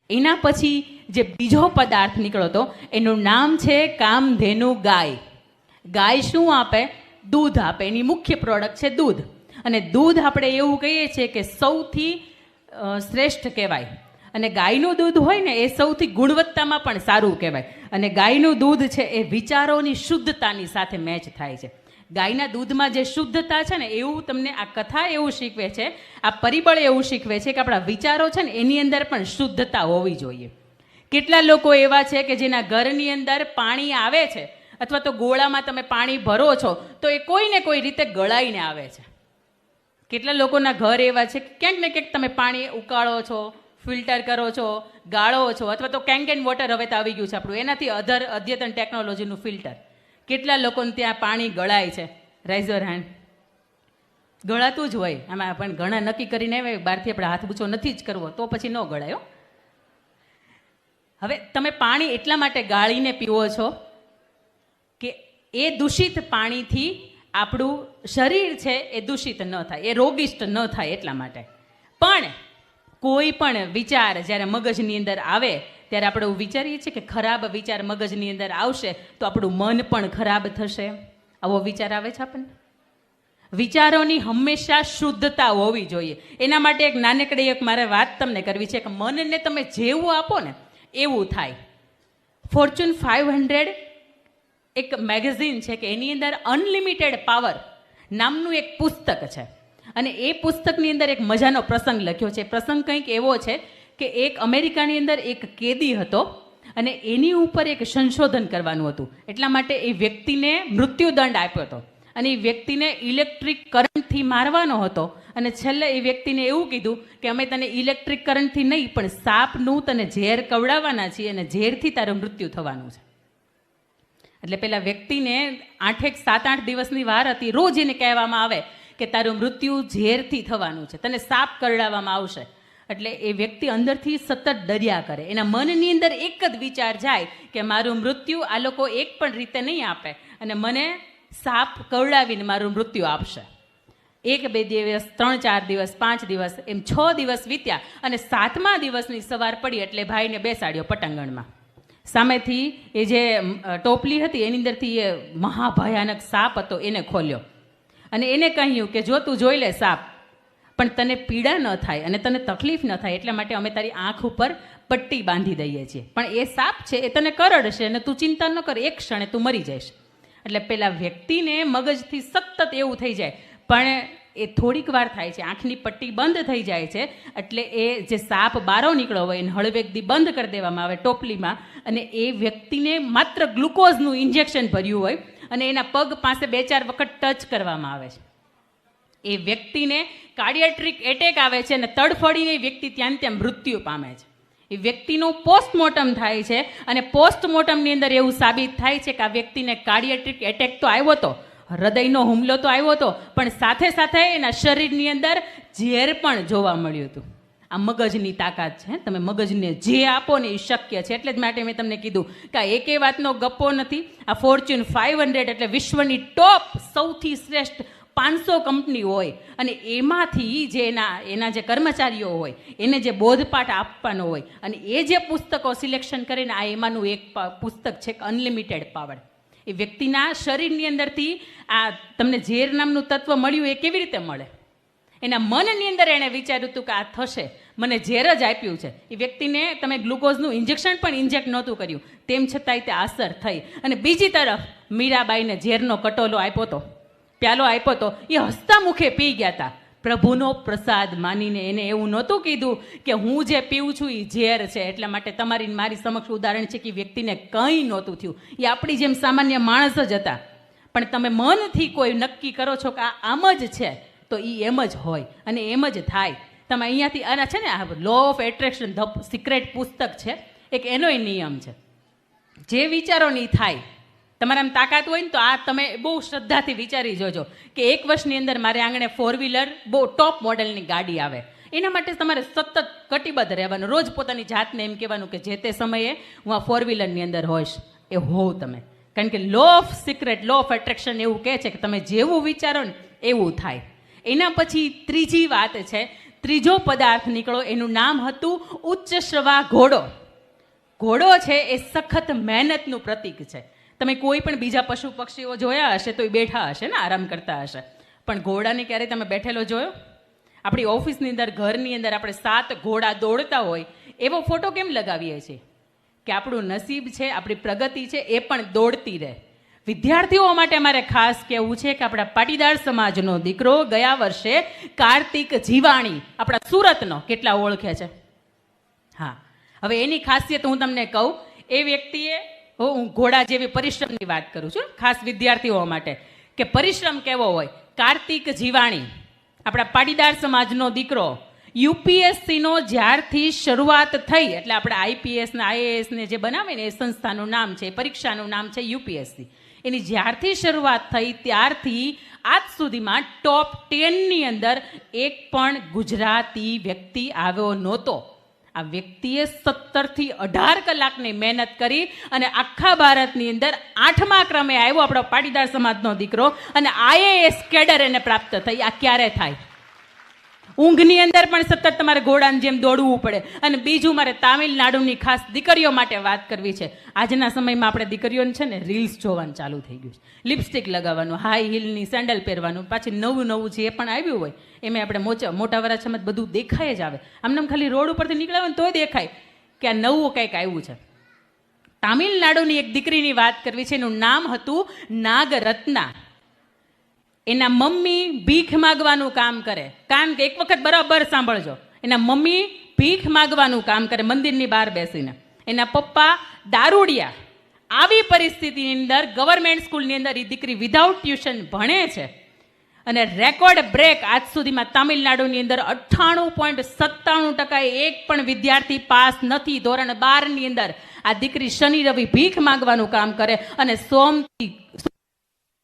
એના પછી જે બીજો પદાર્થ નીકળ્યો હતો એનું નામ છે કામધેનુ ગાય. ગાય શું આપે? દૂધ આપે. એની મુખ્ય પ્રોડક્ટ છે દૂધ. અને દૂધ આપણે એવું કહીએ છીએ કે સૌથી શ્રેષ્ઠ કહેવાય. અને ગાયનું દૂધ હોય ને એ સૌથી ગુણવત્તામાં પણ સારું કહેવાય. અને ગાયનું દૂધ છે એ વિચારોની શુદ્ધતાની સાથે મેચ થાય છે. ગાયના દૂધમાં જે શુદ્ધતા છે ને એવું તમને આ કથા એવું શીખવે છે, આ પરિબળ એવું શીખવે છે કે આપણા વિચારો છે ને એની અંદર પણ શુદ્ધતા હોવી જોઈએ. કેટલા લોકો એવા છે કે જેના ઘરની અંદર પાણી આવે છે અથવા તો ગોળામાં તમે પાણી ભરો છો તો એ કોઈને કોઈ રીતે ગળાઈને આવે છે. કેટલા લોકોના ઘર એવા છે કે ક્યાંક ને ક્યાંક તમે પાણી ઉકાળો છો, ફિલ્ટર કરો છો, ગાળો છો, અથવા તો કેન વોટર હવે તો આવી ગયું છે આપણું, એનાથી અદ્યતન ટેકનોલોજીનું ફિલ્ટર. કેટલા લોકોને ત્યાં પાણી ગળાય છે? Riser hand. ગળાતું જ હોય આમાં, પણ ઘણા નક્કી કરીને આવે બહારથી આપણે હાથ બૂચો નથી જ કરવો તો પછી ન ગળાયો. હવે તમે પાણી એટલા માટે ગાળીને પીવો છો કે એ દૂષિત પાણીથી આપણું શરીર છે એ દૂષિત ન થાય, એ રોગિષ્ટ ન થાય એટલા માટે. પણ કોઈ પણ વિચાર જ્યારે મગજની અંદર આવે ત્યારે આપણે એવું વિચારીએ છીએ કે ખરાબ વિચાર મગજની અંદર આવશે તો આપણું મન પણ ખરાબ થશે. આવો વિચાર આવે છે આપણને. વિચારોની હંમેશા શુદ્ધતા હોવી જોઈએ. એના માટે એક નાનકડી એક મારે વાત તમને કરવી છે કે મનને તમે જેવું આપો ને એવું થાય. ફોર્ચ્યુન 500 એક મેગેઝિન છે કે એની અંદર અનલિમિટેડ પાવર નામનું એક પુસ્તક છે. અને એ પુસ્તકની અંદર એક મજાનો પ્રસંગ લખ્યો છે. પ્રસંગ કંઈક એવો છે કે એક અમેરિકાની અંદર એક કેદી હતો અને એની ઉપર એક સંશોધન કરવાનું હતું. એટલા માટે એ વ્યક્તિને મૃત્યુદંડ આપ્યો હતો અને એ વ્યક્તિને ઇલેક્ટ્રિક કરંટથી મારવાનો હતો. અને છેલ્લે એ વ્યક્તિને એવું કીધું કે અમે તને ઇલેક્ટ્રિક કરંટથી નહીં પણ સાપનું તને ઝેર કવડાવવાના છીએ અને ઝેરથી તારું મૃત્યુ થવાનું છે. એટલે પેલા વ્યક્તિને 7-8 દિવસની વાર હતી. રોજ એને કહેવામાં આવે કે તારું મૃત્યુ ઝેરથી થવાનું છે, તને સાપ કરડાવવામાં આવશે. એટલે એ વ્યક્તિ અંદરથી સતત ડર્યા કરે. એના મનની અંદર એક જ વિચાર જાય કે મારું મૃત્યુ આ લોકો એક પણ રીતે નહીં આપે અને મને સાપ કરડાવીને મારું મૃત્યુ આપશે. 1-2 દિવસ, 3-4 દિવસ, 5 દિવસ, એમ 6 દિવસ વીત્યા અને 7મા દિવસની સવાર પડી એટલે ભાઈને બેસાડ્યો પટાંગણમાં. સામેથી એ જે ટોપલી હતી એની અંદરથી એ મહાભયાનક સાપ હતો એને ખોલ્યો અને એને કહ્યું કે જો તું જોઈ લે સાપ, પણ તને પીડા ન થાય અને તને તકલીફ ન થાય એટલા માટે અમે તારી આંખ ઉપર પટ્ટી બાંધી દઈએ છીએ, પણ એ સાપ છે એ તને કરડશે અને તું ચિંતા ન કર, એક ક્ષણે તું મરી જઈશ. એટલે પેલા વ્યક્તિને મગજથી સતત એવું થઈ જાય, પણ એ થોડીક વાર થાય છે, આંખની પટ્ટી બંધ થઈ જાય છે એટલે એ જે સાપ બારો નીકળ્યો હોય એને હળવેકથી બંધ કરી દેવામાં આવે ટોપલીમાં અને એ વ્યક્તિને માત્ર ગ્લુકોઝનું ઇન્જેક્શન ભર્યું હોય અને એના પગ પાસે 2-4 વખત ટચ કરવામાં આવે છે. એ વ્યક્તિને કાર્ડિયાટિક એટેક આવે છે અને તડફડીને એ વ્યક્તિ ત્યાં મૃત્યુ પામે છે. એ વ્યક્તિનું પોસ્ટમોર્ટમ થાય છે અને પોસ્ટમોર્ટમની અંદર એવું સાબિત થાય છે કે આ વ્યક્તિને કાર્ડિયાટિક એટેક તો આવ્યો હતો, હૃદયનો હુમલો તો આવ્યો હતો, પણ સાથે સાથે એના શરીરની અંદર ઝેર પણ જોવા મળ્યું હતું. આ મગજની તાકાત છે. તમે મગજને જે આપો ને એ શક્ય છે. એટલે જ માટે મેં તમને કીધું કે આ એકે વાતનો ગપ્પો નથી. આ ફોર્ચ્યુન 500 એટલે વિશ્વની ટોપ સૌથી શ્રેષ્ઠ 500 કંપની હોય અને એમાંથી જે એના જે કર્મચારીઓ હોય એને જે બોધપાઠ આપવાનો હોય અને એ જે પુસ્તકો સિલેક્શન કરીને આ એમાંનું એક પુસ્તક છે અનલિમિટેડ પાવર. એ વ્યક્તિના શરીરની અંદરથી આ તમને ઝેર નામનું તત્વ મળ્યું એ કેવી રીતે મળે? એના મનની અંદર એણે વિચાર્યું હતું કે આ થશે, મને ઝેર જ આપ્યું છે. એ વ્યક્તિને તમે ગ્લુકોઝનું ઇન્જેક્શન પણ ઇન્જેક્ટ નહોતું કર્યું, તેમ છતાંય તે અસર થઈ. અને બીજી તરફ મીરાબાઈને ઝેરનો કટોલો આપ્યો હતો, પ્યાલો આપ્યો હતો, એ હસતા મુખે પી ગયા હતા. પ્રભુનો પ્રસાદ માનીને એને એવું નહોતું કીધું કે હું જે પીવું છું એ ઝેર છે એટલા માટે તમારી મારી સમક્ષ ઉદાહરણ છે કે વ્યક્તિને કંઈ નહોતું થયું. એ આપણી જેમ સામાન્ય માણસ જ હતા. પણ તમે મનથી કોઈ નક્કી કરો છો કે આ આમ જ છે તો એ એમ જ હોય અને એમ જ થાય. તમે અહીંયાથી આના છે ને આ law of attraction the secret પુસ્તક છે એક, એનોય નિયમ છે. જે વિચારોની થાય તમારામાં તાકાત હોય ને તો આ તમે બહુ શ્રદ્ધાથી વિચારી જોજો કે 1 વર્ષની અંદર મારે આંગણે 4 વ્હીલર બહુ ટોપ મોડેલની ગાડી આવે. એના માટે તમારે સતત કટિબદ્ધ રહેવાનું. રોજ પોતાની જાતને એમ કહેવાનું કે જે તે સમયે હું આ 4 વ્હીલરની અંદર હોઈશ. એ હોવ તમે. કારણ કે law of secret, law of attraction એવું કહે છે કે તમે જેવું વિચારો ને એવું થાય. એના પછી ત્રીજી વાત છે ત્રીજો પદાર્થ નીકળો, એનું નામ હતું ઉચ્ચ શ્રવા ઘોડો. ઘોડો છે એ સખત મહેનતનું પ્રતીક છે. તમે કોઈ પણ બીજા પશુ પક્ષીઓ જોયા હશે તો એ બેઠા હશે ને, આરામ કરતા હશે, પણ ઘોડાને ક્યારેય તમે બેઠેલો જોયો? આપણી ઓફિસની અંદર, ઘરની અંદર આપણે 7 ઘોડા દોડતા હોય એવો ફોટો કેમ લગાવીએ છીએ? કે આપણું નસીબ છે, આપણી પ્રગતિ છે એ પણ દોડતી રહે. વિદ્યાર્થીઓ માટે મારે ખાસ કહેવું છે કે આપણા પાટીદાર સમાજનો દીકરો ગયા વર્ષે કાર્તિક જીવાણી આપણા સુરતનો કેટલા ઓળખે છે? હા, હવે એની ખાસિયત હું તમને કહું. એ વ્યક્તિએ, હું ઘોડા જેવી પરિશ્રમની વાત કરું છું ખાસ વિદ્યાર્થીઓ માટે, કે પરિશ્રમ કેવો હોય. કાર્તિક જીવાણી આપણા પાટીદાર સમાજનો દીકરો યુપીએસસીનો જ્યારથી શરૂઆત થઈ, એટલે આપણે આઈપીએસ ને આઈએએસ ને જે બનાવે ને એ સંસ્થાનું નામ છે, પરીક્ષાનું નામ છે યુપીએસસી. એની જ્યારથી શરૂઆત થઈ ત્યારથી આજ સુધીમાં ટોપ 10ની અંદર એક પણ ગુજરાતી વ્યક્તિ આવ્યો નહોતો. આ વ્યક્તિએ 17 થી 18 કલાકની મહેનત કરી અને આખા ભારતની અંદર 8મા ક્રમે આવ્યો આપણો પાટીદાર સમાજનો દીકરો, અને આઈએએસ કેડર એને પ્રાપ્ત થઈ. આ ક્યારે થાય? ઊંઘની અંદર પણ સતત તમારે ઘોડાની જેમ દોડવું પડે. અને બીજું, મારે તામિલનાડુની ખાસ દીકરીઓ માટે વાત કરવી છે. આજના સમયમાં આપણે દીકરીઓને છે ને રીલ્સ જોવાનું ચાલુ થઈ ગયું છે. લિપસ્ટિક લગાવવાનું, હાઈ હીલની સેન્ડલ પહેરવાનું, પાછી નવું જે પણ આવ્યું હોય એમાં આપણે મોટા વરાછામાં બધું દેખાય જ આવે. આમને ખાલી રોડ ઉપરથી નીકળ્યા હોય ને તોય દેખાય કે આ નવું કંઈક આવ્યું છે. તામિલનાડુની એક દીકરીની વાત કરવી છે. એનું નામ હતું નાગરત્ના. એના મમ્મી ભીખ માગવાનું કામ કરે. કારણ કે એક વખત બરાબર સાંભળજો, એના મમ્મી ભીખ માગવાનું કામ કરે મંદિરની બહાર બેસીને. એના પપ્પા દારૂડિયા. આવી પરિસ્થિતિની અંદર ગવર્મેન્ટ સ્કૂલની અંદર એ દીકરી વિધાઉટ ટ્યુશન ભણે છે અને રેકોર્ડ બ્રેક આજ સુધીમાં તામિલનાડુની અંદર 98.97% એક પણ વિદ્યાર્થી પાસ નથી. ધોરણ 12ની અંદર આ દીકરી શનિ રવિ ભીખ માગવાનું કામ કરે અને સોમથી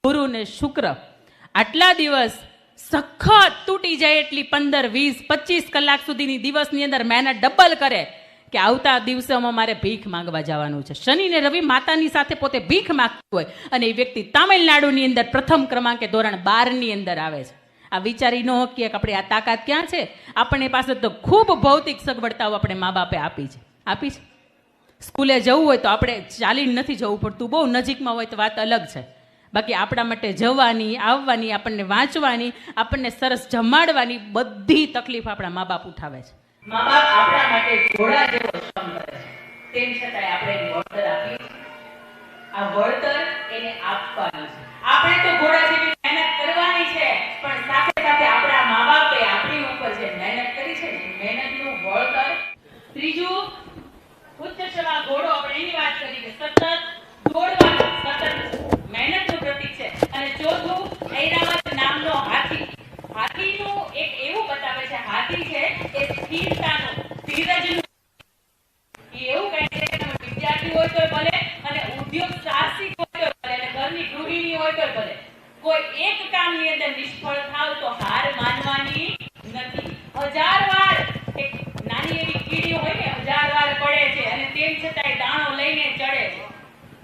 ગુરુ ને શુક્ર આટલા દિવસ સખત તૂટી જાય એટલી 15, 20, 25 કલાક સુધીની દિવસની અંદર મહેનત ડબલ કરે કે આવતા દિવસોમાં મારે ભીખ માંગવા જવાનું છે. શનિ ને રવિ માતાની સાથે પોતે ભીખ માંગતું હોય અને એ વ્યક્તિ તામિલનાડુની અંદર પ્રથમ ક્રમાંકે ધોરણ 12ની અંદર આવે છે. આ વિચારી ન શકીએ કે આપણે આ તાકાત ક્યાં છે. આપણી પાસે તો ખૂબ ભૌતિક સગવડતાઓ આપણે મા બાપે આપી છે. સ્કૂલે જવું હોય તો આપણે ચાલીને નથી જવું પડતું, બહુ નજીકમાં હોય તો વાત અલગ છે. બાકી આપણા માટે જવાની, આવવાની, આપણને વાંચવાની, આપણને સરસ જમાડવાની બધી તકલીફ આપણા મા બાપ ઉઠાવે છે. મા બાપ આપણા માટે ઘોડા જેવો શ્રમ કરે છે, તેમ છતાંય આપણે વળતર આપી. આ વળતર એને આપવાની છે. આપણે તો ઘોડા જેવી મહેનત કરવાની છે, પણ સાથે સાથે આપણા મા બાપે આપણી ઉપર જે મહેનત કરી છે ને મહેનતનું વળતર. ત્રીજું ઉચ્ચ શ્રવા ઘોડો, આપણે એની વાત કરી કે સતત દોડવાનું, સતત મહેનતનું પ્રતીક છે. અને ચોથું ઐરાવત નામનો હાથી. હાથીનું એક એવું બતાવે છે, હાથી છે એ સ્થિરતાનું, ધીરજનું. એ એવું કહે છે કે તમે વિદ્યાર્થી હોય તો ભલે અને ઉદ્યોગ સાહસિક હોય તો ભલે અને ઘરની ગૃહિણી હોય તો ભલે, કોઈ એક કામની અંદર નિષ્ફળ થાવ તો હાર માનવાની નથી. 1000 વાર એક નાની એવી કીડી હોય ને 1000 વાર પડે છે અને તેમ છતાંય દાણો લઈને ચડે છે.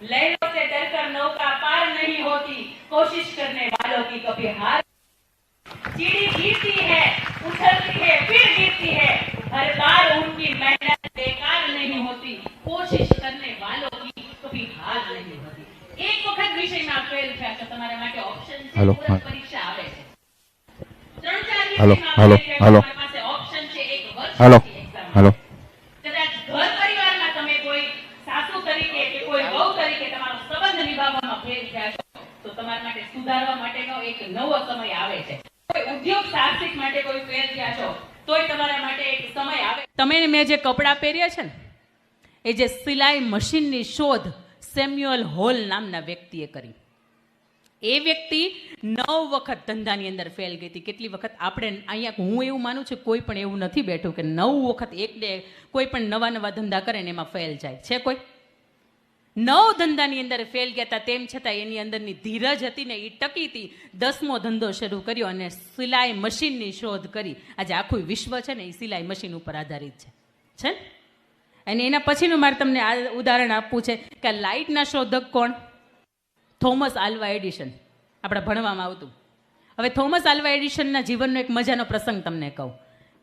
लहरों से डरकर नौका पार नहीं होती, कोशिश करने वालों की कभी हार. चीड़ी गिरती है, उछलती है, फिर गिरती है, हर बार उनकी मेहनत बेकार नहीं होती, कोशिश करने वालों की कभी हार नहीं होती. एक वक्त विषयમાં ફેલ થયા તો તમારા માટે ઓપ્શન છે, પૂરક પરીક્ષા આવે છે. 3-4 વિષયમાં તમારી પાસે ઓપ્શન છે. એક વર્ષની એક્ઝામ. કદાચ ઘર પરિવારમાં તમે કોઈ સાસુ તરીકે કે કોઈ વહુ તરીકે તમારો સંબંધ નિભાવવામાં ફેલ થયા છો તો તમારા માટે સુધારવા માટેનો એક નવો સમય આવે છે. કોઈ ઉદ્યોગ સાહસિક માટે કોઈ ફેલ થયા છો તોય તમારા માટે એક સમય આવે. તમે મેં જે કપડાં પહેર્યા છે ને એ જે સિલાઈ મશીનની શોધ સેમ્યુઅલ હોલ નામના વ્યક્તિએ કરી. એ વ્યક્તિ 9 વખત ધંધાની અંદર ફેલ ગઈ હતી. કેટલી વખત આપણે અહીંયા, હું એવું માનું છું કોઈ પણ એવું નથી બેઠું કે 9 વખત એક ડે કોઈ પણ નવા ધંધા કરે ને એમાં ફેલ જાય છે. કોઈ 9 ધંધાની અંદર ફેલ ગયા હતા, તેમ છતાં એની અંદરની ધીરજ હતી ને એ ટકી હતી. 10મો ધંધો શરૂ કર્યો અને સિલાઈ મશીનની શોધ કરી. આજે આખું વિશ્વ છે ને એ સિલાઈ મશીન ઉપર આધારિત છે. અને એના પછીનું મારે તમને આ ઉદાહરણ આપવું છે કે લાઇટના શોધક કોણ? Thomas Alva Edison. આપણા ભણવામાં આવતું. હવે થોમસ આલ્વા એડિશનના જીવનનો એક મજાનો પ્રસંગ તમને કહું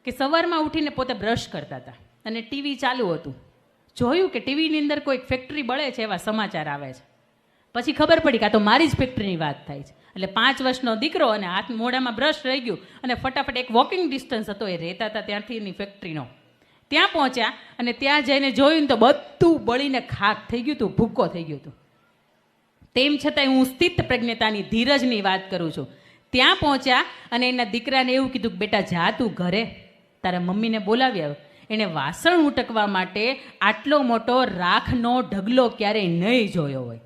કે સવારમાં ઉઠીને પોતે બ્રશ કરતા હતા અને ટીવી ચાલુ હતું. જોયું કે ટીવીની અંદર કોઈ ફેક્ટરી બળે છે એવા સમાચાર આવે છે. પછી ખબર પડી કે આ તો મારી જ ફેક્ટરીની વાત થાય છે. એટલે 5 વર્ષનો દીકરો અને હાથ મોઢામાં બ્રશ રહી ગયું અને ફટાફટ એક વોકિંગ ડિસ્ટન્સ હતો એ રહેતા હતા ત્યાંથી એની ફેક્ટરીનો. ત્યાં પહોંચ્યા અને ત્યાં જઈને જોયું ને તો બધું બળીને ખાક થઈ ગયું હતું, ભૂક્કો થઈ ગયું હતું. તેમ છતાંય હું સ્થિત પ્રજ્ઞતાની ધીરજની વાત કરું છું. ત્યાં પહોંચ્યા અને એના દીકરાને એવું કીધું કે બેટા જા તું ઘરે, તારા મમ્મીને બોલાવી આવ. એણે વાસણ ઉટકવા માટે આટલો મોટો રાખનો ઢગલો ક્યારેય નહીં જોયો હોય.